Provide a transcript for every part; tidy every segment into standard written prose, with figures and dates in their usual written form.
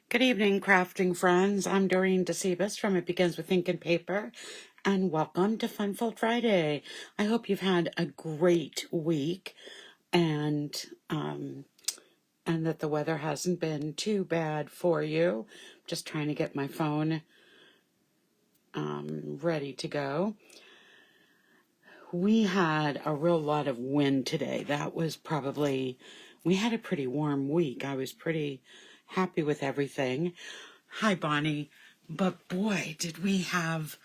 Good evening, crafting friends. I'm Doreen DeCebus from It Begins with Ink and Paper, and welcome to Funfold Friday. I hope you've had a great week, and that the weather hasn't been too bad for you. Just trying to get my phone ready to go. We had a real lot of wind today. We had a pretty warm week. I was pretty happy with everything. Hi, Bonnie. But boy, did we have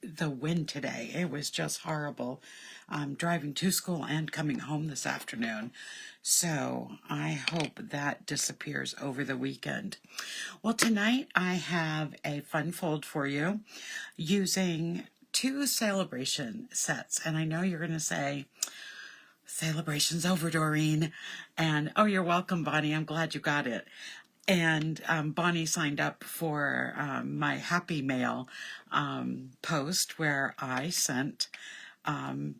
the wind today. It was just horrible. Driving to school and coming home this afternoon. So I hope that disappears over the weekend. Well, tonight I have a fun fold for you using two Sale-a-Bration sets. And I know you're going to say, Sale-a-Bration's over, Doreen. And, oh, you're welcome, Bonnie. I'm glad you got it. And Bonnie signed up for my Happy Mail post where I sent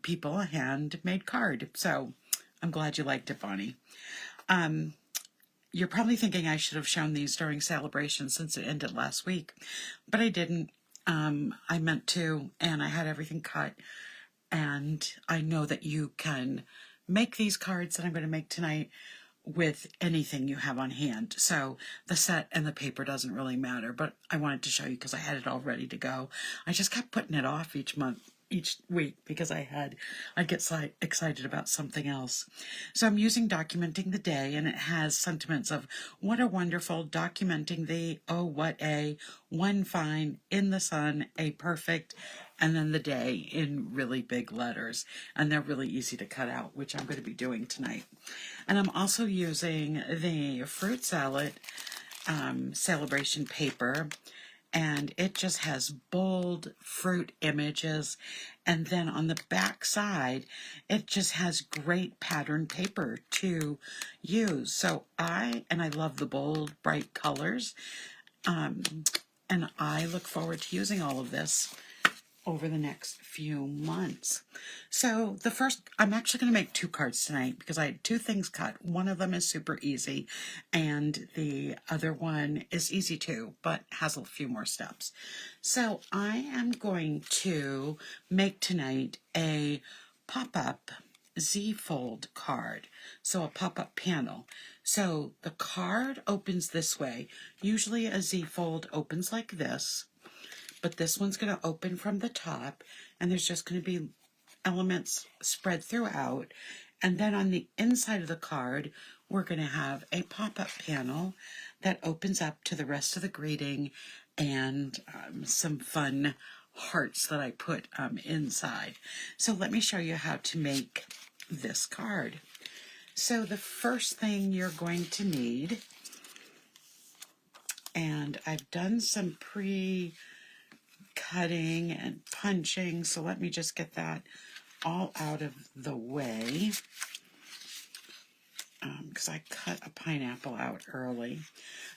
people a handmade card. So I'm glad you liked it, Bonnie. You're probably thinking I should have shown these during Sale-a-Bration since it ended last week, but I didn't. I meant to, and I had everything cut. And I know that you can make these cards that I'm going to make tonight with anything you have on hand. So the set and the paper doesn't really matter, but I wanted to show you because I had it all ready to go. I just kept putting it off each week because I'd get excited about something else. So I'm using Documenting the Day, and it has sentiments of what a wonderful, documenting the, oh, what a, one fine, in the sun, a perfect, and then the day in really big letters. And they're really easy to cut out, which I'm going to be doing tonight. And I'm also using the fruit salad Sale-a-Bration paper, and it just has bold fruit images, and then on the back side it just has great pattern paper to use. So I love the bold bright colors, and I look forward to using all of this over the next few months. So I'm actually going to make two cards tonight because I had two things cut. One of them is super easy and the other one is easy too, but has a few more steps. So I am going to make tonight a pop-up Z-fold card. So a pop-up panel. So the card opens this way. Usually a Z-fold opens like this. But this one's going to open from the top, and there's just going to be elements spread throughout. And then on the inside of the card, we're going to have a pop-up panel that opens up to the rest of the greeting and some fun hearts that I put inside. So let me show you how to make this card. So the first thing you're going to need, and I've done some cutting and punching, so let me just get that all out of the way because I cut a pineapple out early.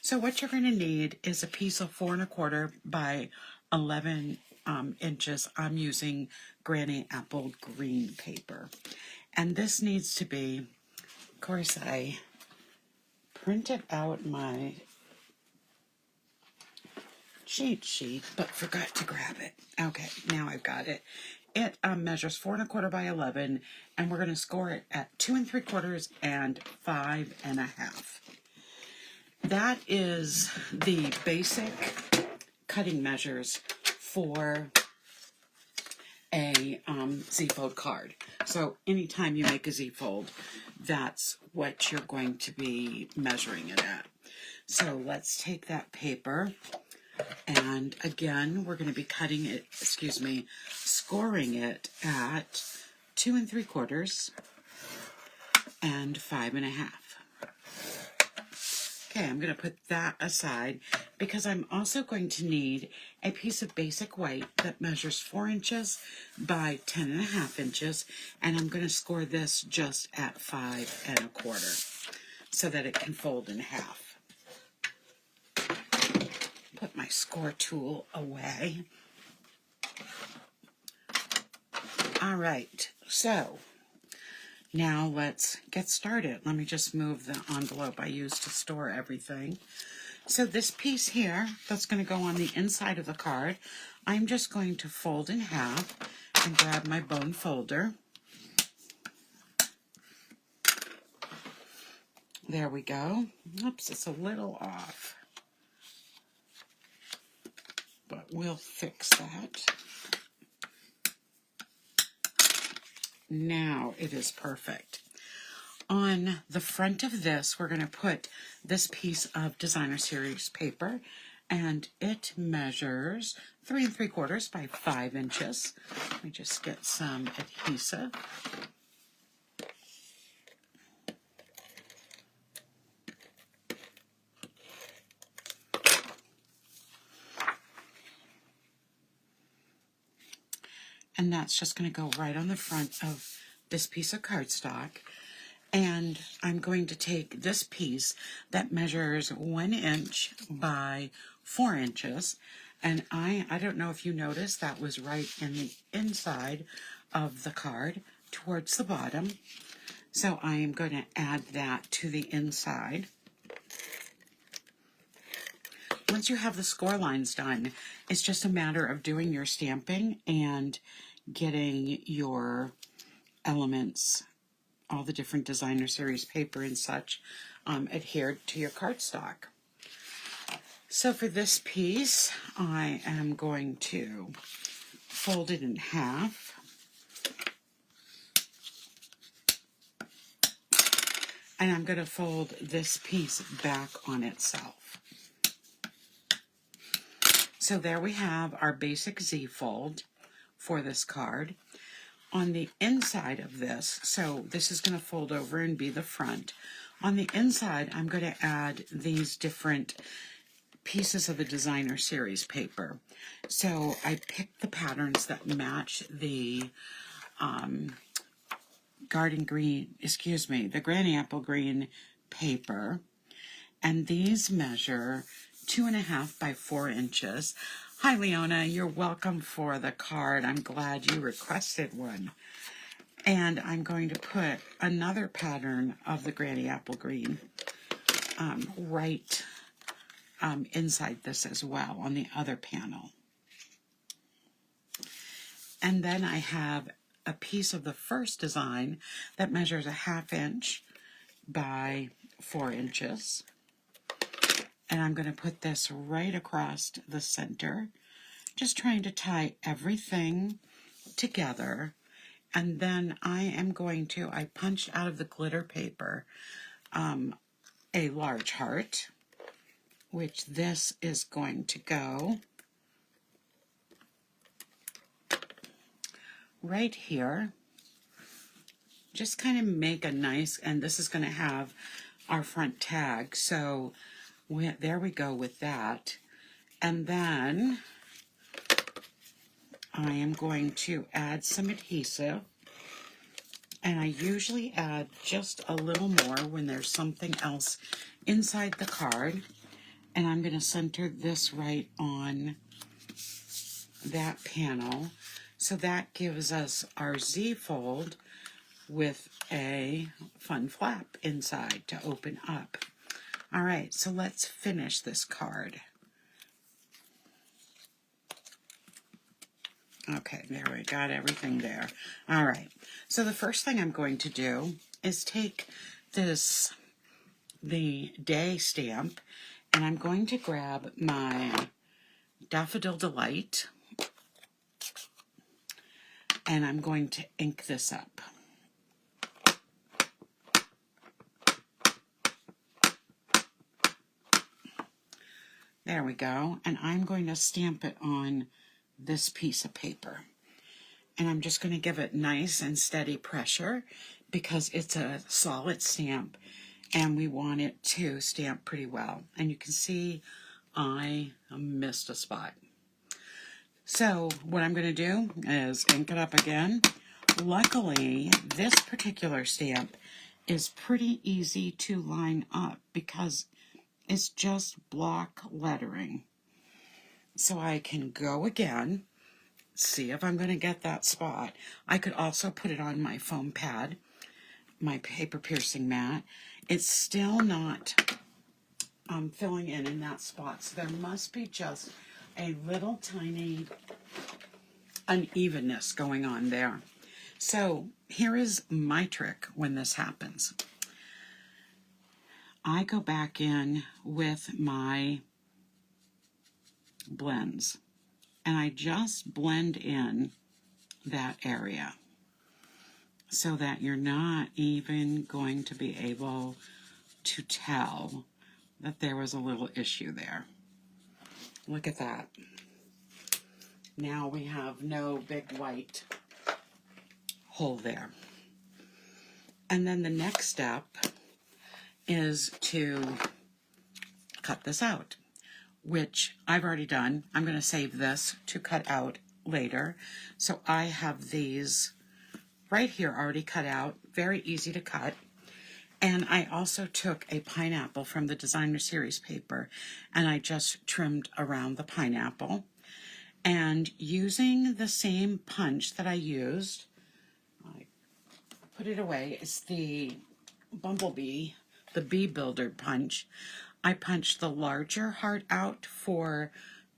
So what you're going to need is a piece of 4 1/4 by 11 inches. I'm using Granny Apple green paper, and this needs to be, of course, I printed out my cheat sheet, but forgot to grab it. Okay, now I've got it. It measures 4 1/4 by 11, and we're going to score it at 2 3/4 and 5 1/2. That is the basic cutting measures for a Z-fold card. So anytime you make a Z-fold, that's what you're going to be measuring it at. So let's take that paper. And again, we're going to be scoring it at 2 3/4 and 5 1/2. Okay, I'm going to put that aside because I'm also going to need a piece of basic white that measures 4 inches by 10 1/2 inches, and I'm going to score this just at 5 1/4 so that it can fold in half. Put my score tool away. All right, so Now let's get started. Let me just move the envelope I used to store everything. So this piece here, that's going to go on the inside of the card, I'm just going to fold in half and grab my bone folder. There we go. Oops, it's a little off, but we'll fix that. Now it is perfect. On the front of this, we're going to put this piece of designer series paper, and it measures 3 3/4 by 5 inches. Let me just get some adhesive. And that's just going to go right on the front of this piece of cardstock. And I'm going to take this piece that measures 1 inch by 4 inches. And I don't know if you noticed, that was right in the inside of the card towards the bottom. So I am going to add that to the inside. Once you have the score lines done, it's just a matter of doing your stamping and getting your elements, all the different designer series paper and such, adhered to your cardstock. So for this piece, I am going to fold it in half. And I'm going to fold this piece back on itself. So there we have our basic Z fold for this card. On the inside of this, so this is going to fold over and be the front. On the inside, I'm going to add these different pieces of the designer series paper. So I picked the patterns that match the the granny apple green paper. And these measure 2.5 by 4 inches. Hi, Leona. You're welcome for the card. I'm glad you requested one. And I'm going to put another pattern of the granny apple green right inside this as well on the other panel. And then I have a piece of the first design that measures 1/2 inch by 4 inches. And I'm going to put this right across the center, just trying to tie everything together. And then I punched out of the glitter paper a large heart, which this is going to go right here. Just kind of make a nice, and this is going to have our front tag. So there we go with that. And then I am going to add some adhesive. And I usually add just a little more when there's something else inside the card. And I'm going to center this right on that panel. So that gives us our Z fold with a fun flap inside to open up. All right, so let's finish this card. Okay, there we got everything there. All right, so the first thing I'm going to do is take the day stamp, and I'm going to grab my Daffodil Delight, and I'm going to ink this up. There we go, and I'm going to stamp it on this piece of paper. And I'm just going to give it nice and steady pressure because it's a solid stamp and we want it to stamp pretty well. And you can see I missed a spot. So what I'm going to do is ink it up again. Luckily, this particular stamp is pretty easy to line up because it's just block lettering. So I can go again, see if I'm going to get that spot. I could also put it on my foam pad my paper piercing mat. It's still not filling in that spot, so there must be just a little tiny unevenness going on there. So here is my trick when this happens. I go back in with my blends and I just blend in that area so that you're not even going to be able to tell that there was a little issue there. Look at that. Now we have no big white hole there. And then the next step is to cut this out, which I've already done. I'm going to save this to cut out later. So I have these right here already cut out, very easy to cut. And I also took a pineapple from the Designer Series paper and I just trimmed around the pineapple. And using the same punch that I used, I put it away, it's the Bumblebee, the Bee Builder punch. I punched the larger heart out for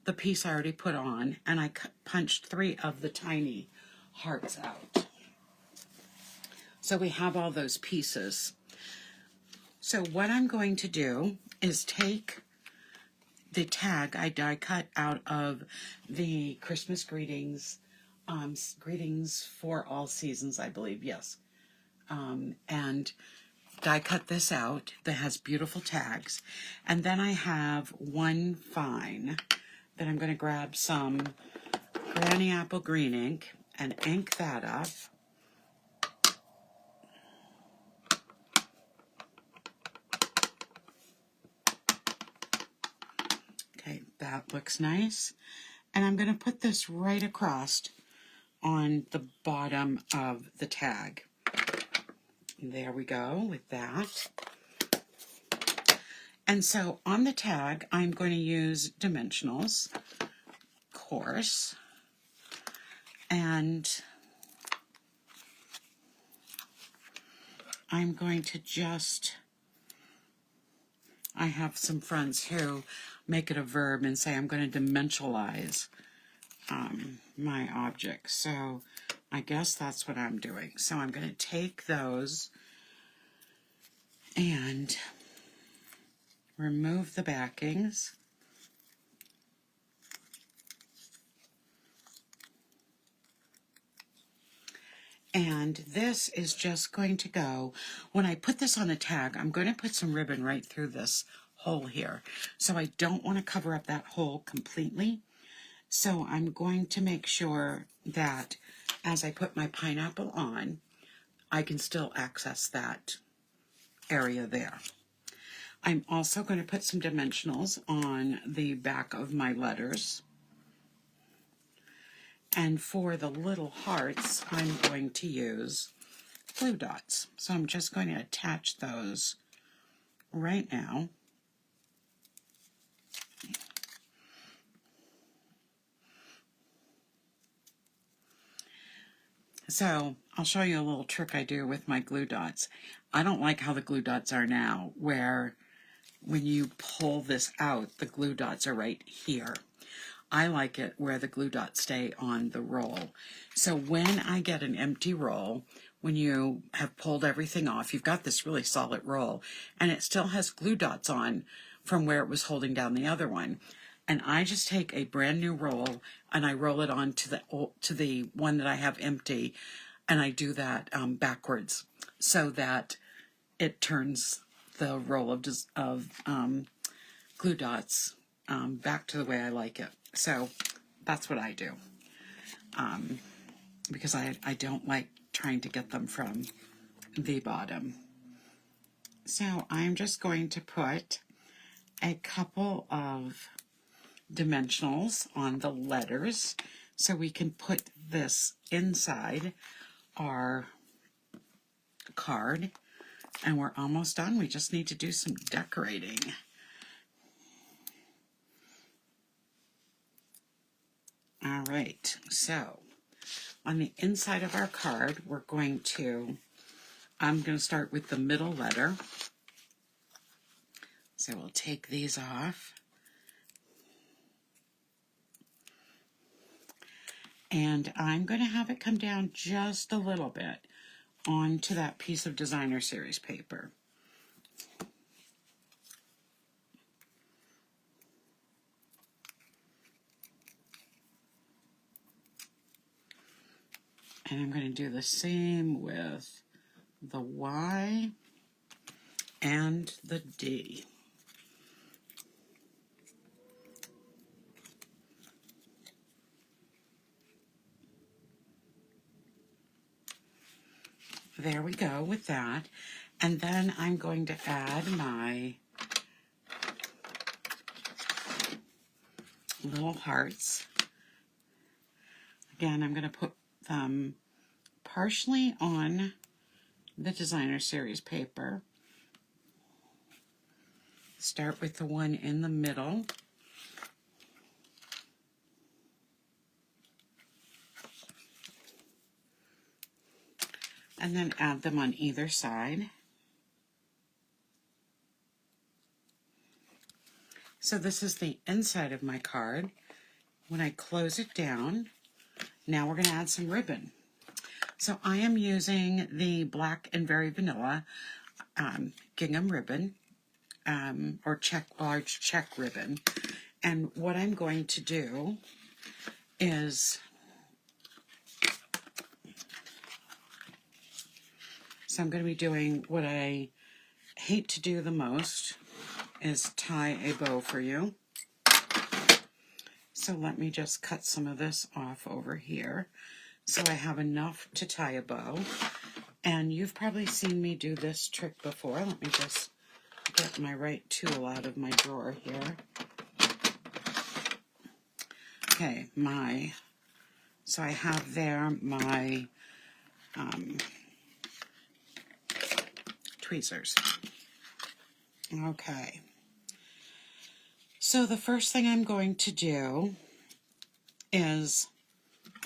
the piece I already put on, and I punched 3 of the tiny hearts out. So we have all those pieces. So what I'm going to do is take the tag I die cut out of the Christmas greetings, greetings for all seasons, I believe, yes. And die cut this out that has beautiful tags. And then I have one fine that I'm going to grab some Granny Apple green ink and ink that up. Okay, that looks nice. And I'm going to put this right across on the bottom of the tag. There we go with that. And so on the tag, I'm going to use dimensionals, of course, and I'm going to just, I have some friends who make it a verb and say I'm going to dimensionalize my object. So I guess that's what I'm doing. So I'm going to take those and remove the backings. And this is just going to go, when I put this on the tag, I'm going to put some ribbon right through this hole here. So I don't want to cover up that hole completely. So I'm going to make sure that as I put my pineapple on, I can still access that area there. I'm also going to put some dimensionals on the back of my letters. And for the little hearts, I'm going to use glue dots. So I'm just going to attach those right now. So I'll show you a little trick I do with my glue dots. I don't like how the glue dots are now, where when you pull this out, the glue dots are right here. I like it where the glue dots stay on the roll. So when I get an empty roll, when you have pulled everything off, you've got this really solid roll, and it still has glue dots on from where it was holding down the other one. And I just take a brand new roll and I roll it on to the one that I have empty, and I do that backwards so that it turns the roll of glue dots back to the way I like it. So that's what I do, because I don't like trying to get them from the bottom. So I'm just going to put a couple of dimensionals on the letters so we can put this inside our card. And we're almost done. We just need to do some decorating. All right, so on the inside of our card, we're going to I'm going to start with the middle letter. So we'll take these off. And I'm going to have it come down just a little bit onto that piece of designer series paper. And I'm going to do the same with the Y and the D. There we go with that. And then I'm going to add my little hearts. Again, I'm going to put them partially on the designer series paper. Start with the one in the middle. And then add them on either side. So this is the inside of my card. When I close it down, now we're going to add some ribbon. So I am using the black and very vanilla gingham ribbon, or large check ribbon. And what I'm going to do is, so I'm going to be doing what I hate to do the most, is tie a bow for you. So let me just cut some of this off over here so I have enough to tie a bow. And you've probably seen me do this trick before. Let me just get my right tool out of my drawer here. Okay, so I have there my tweezers. Okay. So the first thing I'm going to do is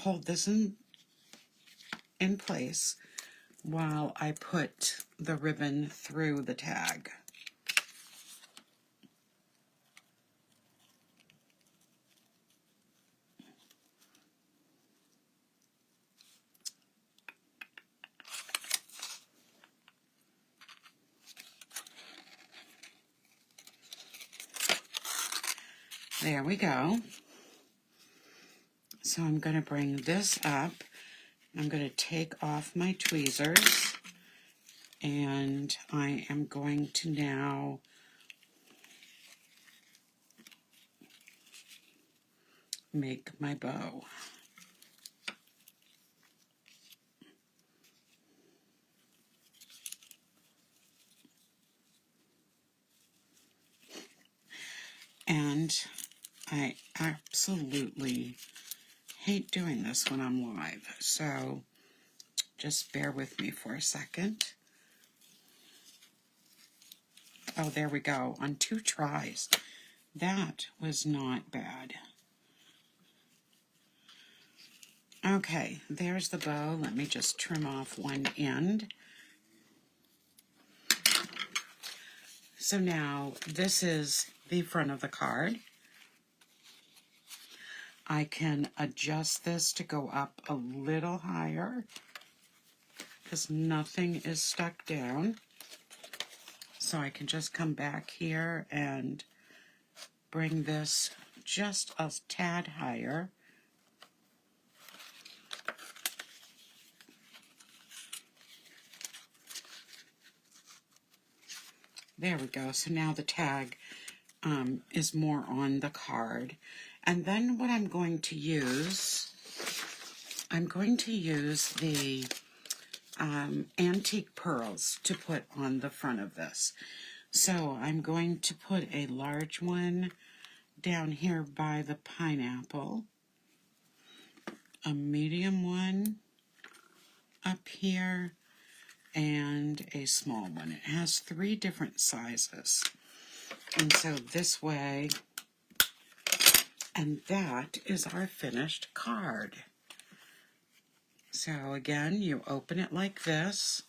hold this in place while I put the ribbon through the tag. There we go. So I'm going to bring this up. I'm going to take off my tweezers, and I am going to now make my bow. And I absolutely hate doing this when I'm live, so just bear with me for a second. Oh, there we go, on 2 tries. That was not bad. Okay, there's the bow. Let me just trim off one end. So now this is the front of the card. I can adjust this to go up a little higher because nothing is stuck down. So I can just come back here and bring this just a tad higher. There we go. So now the tag is more on the card. And then what I'm going to use the antique pearls to put on the front of this. So I'm going to put a large one down here by the pineapple, a medium one up here, and a small one. It has 3 different sizes. And so this way, and that is our finished card. So again, you open it like this,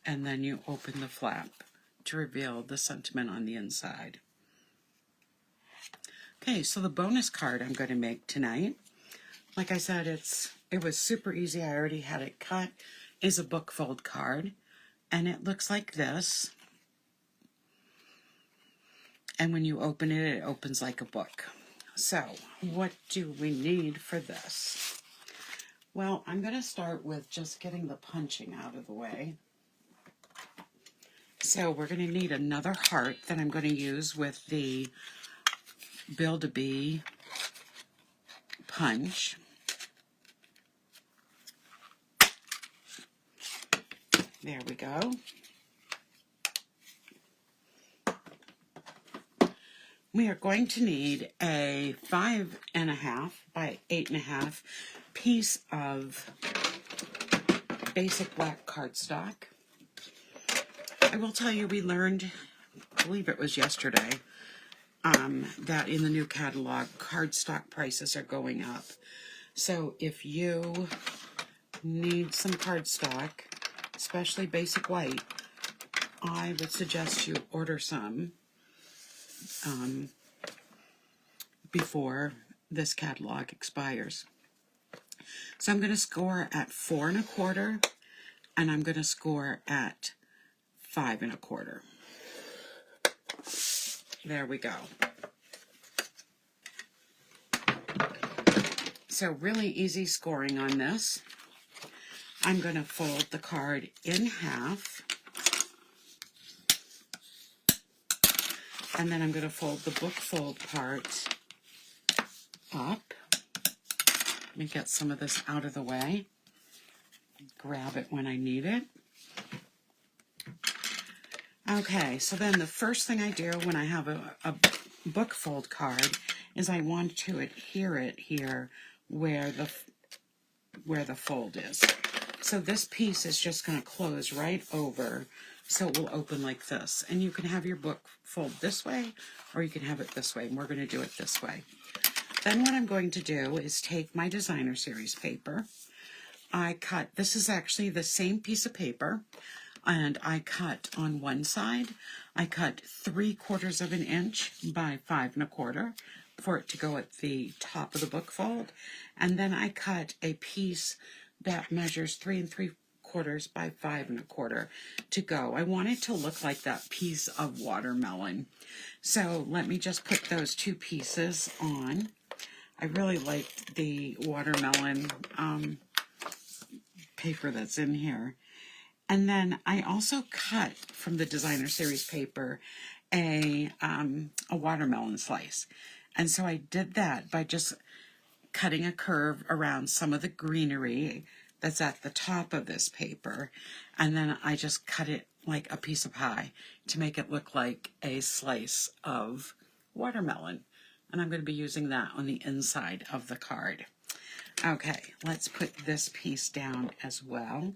and then you open the flap to reveal the sentiment on the inside. Okay, so the bonus card I'm going to make tonight, like I said, it was super easy. I already had it cut, is a book fold card, and it looks like this. And when you open it, it opens like a book. So, what do we need for this? Well, I'm going to start with just getting the punching out of the way. So, we're going to need another heart that I'm going to use with the Build-A-Bee punch. There we go. We are going to need a 5.5 by 8.5 piece of basic black cardstock. I will tell you, we learned, I believe it was yesterday, that in the new catalog, cardstock prices are going up. So if you need some cardstock, especially basic white, I would suggest you order some before this catalog expires. So I'm going to score at 4 1/4, and I'm going to score at 5 1/4. There we go. So really easy scoring on this. I'm going to fold the card in half, and then I'm going to fold the book fold part up. Let me get some of this out of the way. Grab it when I need it. Okay, so then the first thing I do when I have a book fold card is I want to adhere it here where the fold is. So this piece is just going to close right over, so it will open like this. And you can have your book fold this way, or you can have it this way, and we're going to do it this way. Then what I'm going to do is take my designer series paper. I cut, this is actually the same piece of paper, and I cut on one side, I cut 3/4 of an inch by 5 1/4 for it to go at the top of the book fold. And then I cut a piece that measures 3 3/4 by 5 1/4 to go. I want it to look like that piece of watermelon. So let me just put those two pieces on. I really like the watermelon paper that's in here. And then I also cut from the designer series paper a watermelon slice. And so I did that by just cutting a curve around some of the greenery that's at the top of this paper. And then I just cut it like a piece of pie to make it look like a slice of watermelon. And I'm going to be using that on the inside of the card. Okay, let's put this piece down as well.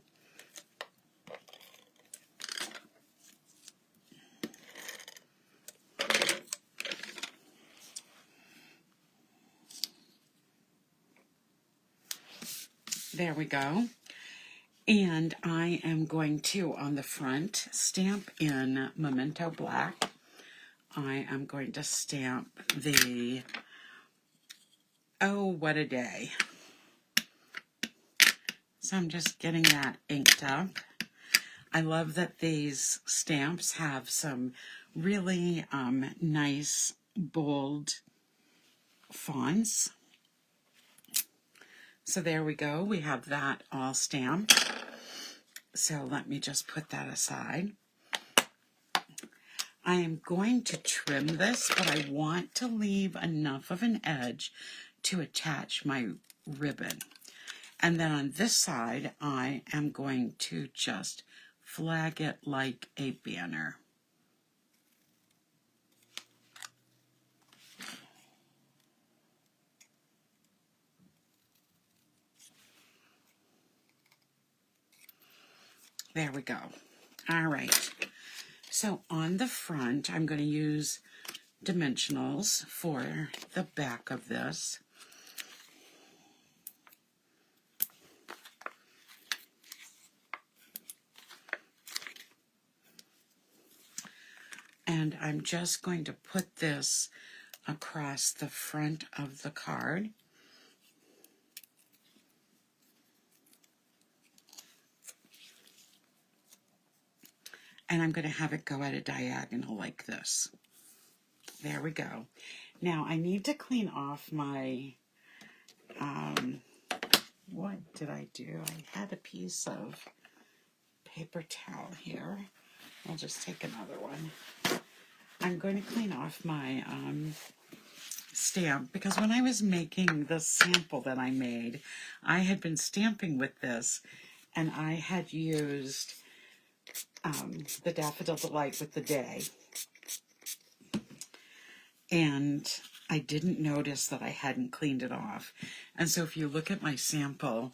There we go. And I am going to, on the front, stamp in Memento Black. I am going to stamp the Oh What a Day. So I'm just getting that inked up. I love that these stamps have some really nice, bold fonts. So there we go. We have that all stamped. So let me just put that aside. I am going to trim this, but I want to leave enough of an edge to attach my ribbon. And then on this side, I am going to just flag it like a banner. There we go. All right. So on the front, I'm going to use dimensionals for the back of this. And I'm just going to put this across the front of the card. And I'm going to have it go at a diagonal like this. There we go. Now I need to clean off my, what did I do? I had a piece of paper towel here. I'll just take another one. I'm going to clean off my stamp because when I was making the sample that I made, I had been stamping with this and I had used the Daffodil Delight with the day. And I didn't notice that I hadn't cleaned it off. And so if you look at my sample,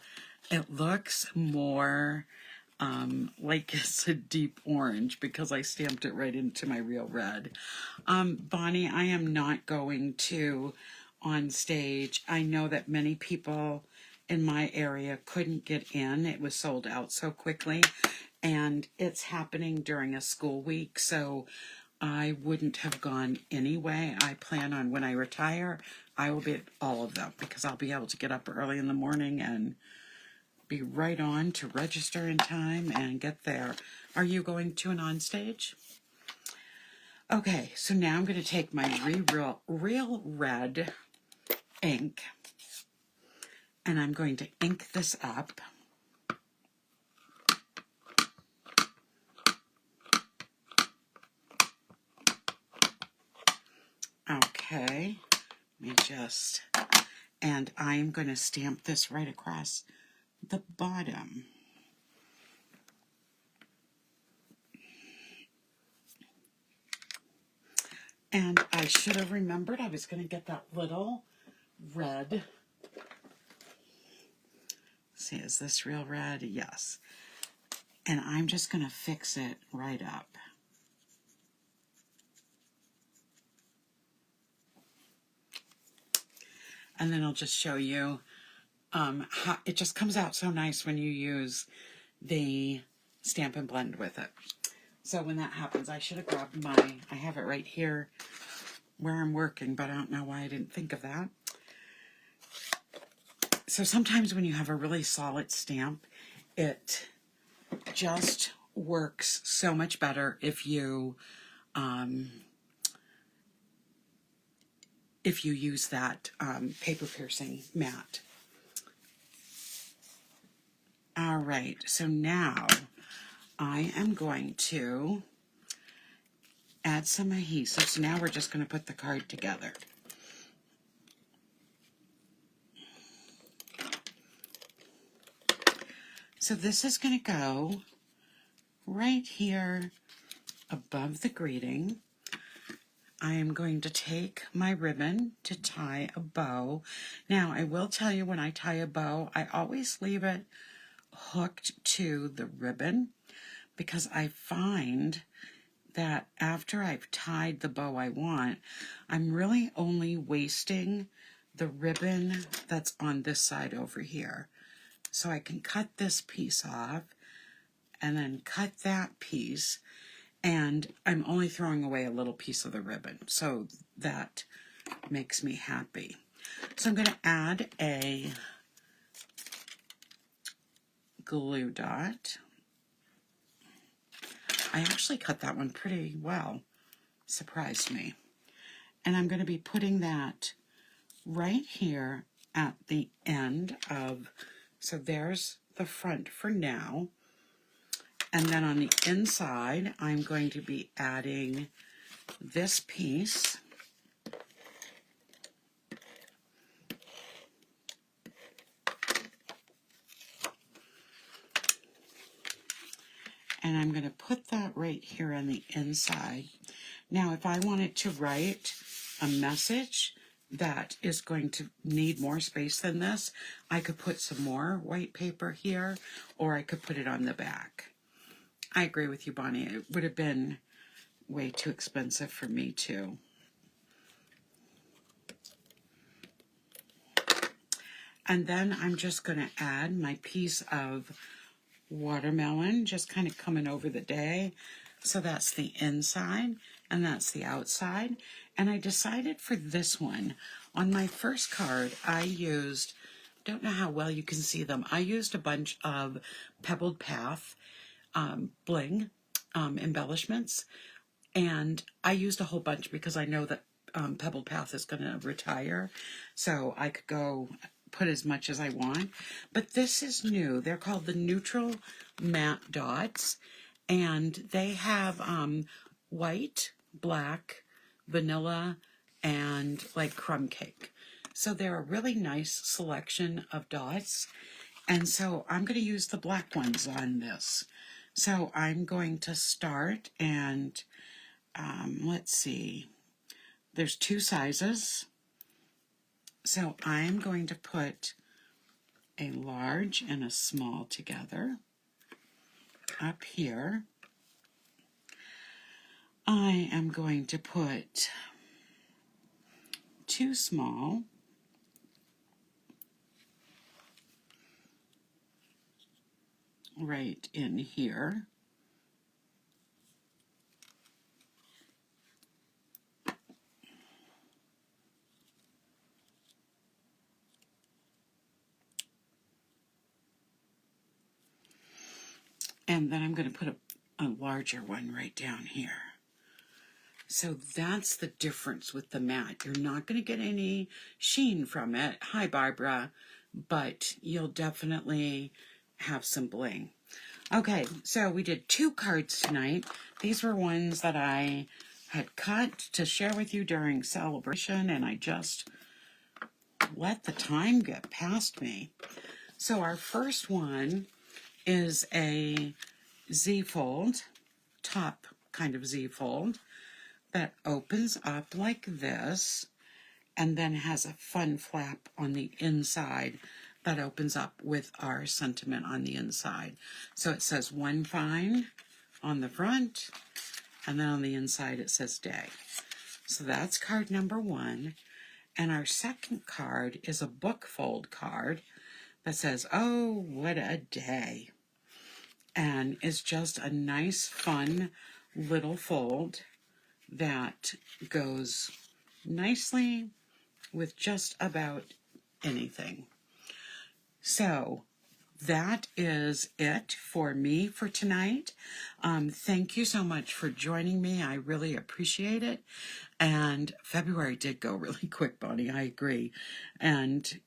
it looks more like it's a deep orange because I stamped it right into my real red. Bonnie, I am not going to on stage. I know that many people in my area couldn't get in. It was sold out so quickly, and it's happening during a school week, so I wouldn't have gone anyway. I plan on when I retire, I will be at all of them because I'll be able to get up early in the morning and be right on to register in time and get there. Are you going to an on-stage? Okay, so now I'm going to take my real red ink and I'm going to ink this up. Okay, let me just, and I'm going to stamp this right across the bottom. And I should have remembered I was going to get that little red. Let's see, is this real red? Yes. And I'm just going to fix it right up. And then I'll just show you how it just comes out so nice when you use the Stamp and Blend with it. So when that happens, I should have grabbed I have it right here where I'm working, but I don't know why I didn't think of that. So sometimes when you have a really solid stamp, it just works so much better if you use that paper piercing mat. All right, so now I am going to add some adhesive. So now we're just going to put the card together. So this is going to go right here above the greeting. I am going to take my ribbon to tie a bow. Now, I will tell you when I tie a bow, I always leave it hooked to the ribbon because I find that after I've tied the bow I want, I'm really only wasting the ribbon that's on this side over here. So I can cut this piece off and then cut that piece, and I'm only throwing away a little piece of the ribbon. So that makes me happy. So I'm going to add a glue dot. I actually cut that one pretty well. Surprised me. And I'm going to be putting that right here at the end of, so there's the front for now. And then on the inside, I'm going to be adding this piece. And I'm going to put that right here on the inside. Now, if I wanted to write a message that is going to need more space than this, I could put some more white paper here, or I could put it on the back. I agree with you, Bonnie. It would have been way too expensive for me, too. And then I'm just going to add my piece of watermelon, just kind of coming over the day. So that's the inside. and that's the outside. And I decided for this one, on my first card, I used, don't know how well you can see them, I used a bunch of Pebbled Path bling embellishments, and I used a whole bunch because I know that Pebbled Path is going to retire, so I could go put as much as I want. But this is new. They're called the Neutral Matte Dots, and they have white, black, vanilla, and like crumb cake. So they're a really nice selection of dots, and so I'm going to use the black ones on this. So I'm going to start, and let's see, there's 2 sizes. So I'm going to put a large and a small together up here. I am going to put 2 small right in here. And then I'm going to put a larger one right down here. So that's the difference with the matte. You're not going to get any sheen from it. Hi, Barbara. But you'll definitely have some bling. Okay, so we did 2 cards tonight. These were ones that I had cut to share with you during Sale-a-Bration, and I just let the time get past me. So our first one is a Z-fold, top kind of Z-fold, that opens up like this and then has a fun flap on the inside that opens up with our sentiment on the inside. So it says "One Fine" on the front, and then on the inside it says "Day." So that's card number 1. And our second card is a book fold card that says "Oh, what a day." And it's just a nice, fun little fold that goes nicely with just about anything. So that is it for me for tonight. Thank you so much for joining me. I really appreciate it. And February did go really quick, Bonnie. I agree. And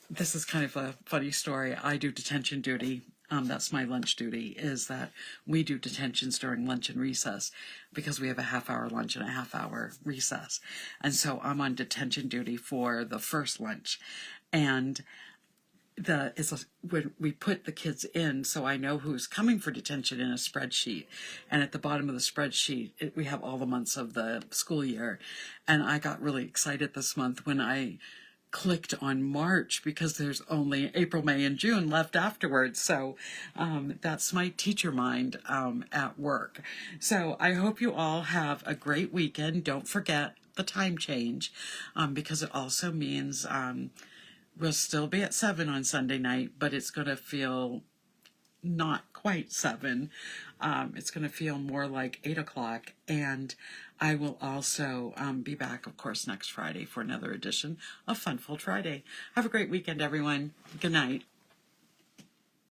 this is kind of a funny story. I do detention duty. That's my lunch duty, is that we do detentions during lunch and recess because we have a half-hour lunch and a half-hour recess. And so I'm on detention duty for the first lunch. And when we put the kids in, so I know who's coming for detention in a spreadsheet. And at the bottom of the spreadsheet, we have all the months of the school year. And I got really excited this month when I clicked on March because there's only April, May, and June left afterwards. So that's my teacher mind at work. So I hope you all have a great weekend. Don't forget the time change because it also means we'll still be at 7 on Sunday night, but it's going to feel not quite 7. It's going to feel more like 8 o'clock. And I will also be back, of course, next Friday for another edition of Fun Fold Friday. Have a great weekend, everyone. Good night.